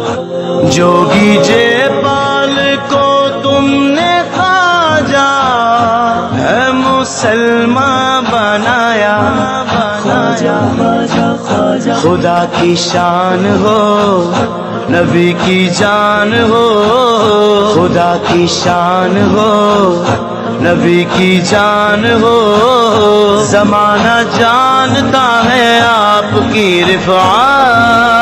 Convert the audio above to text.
जोगी जयपाल को तुमने ख्वाजा है मुसलमान बनाया, खुदा की शान हो नबी की जान हो, खुदा की शान हो नबी की जान हो। ज़माना जानता है आपकी रिफ़ाअत।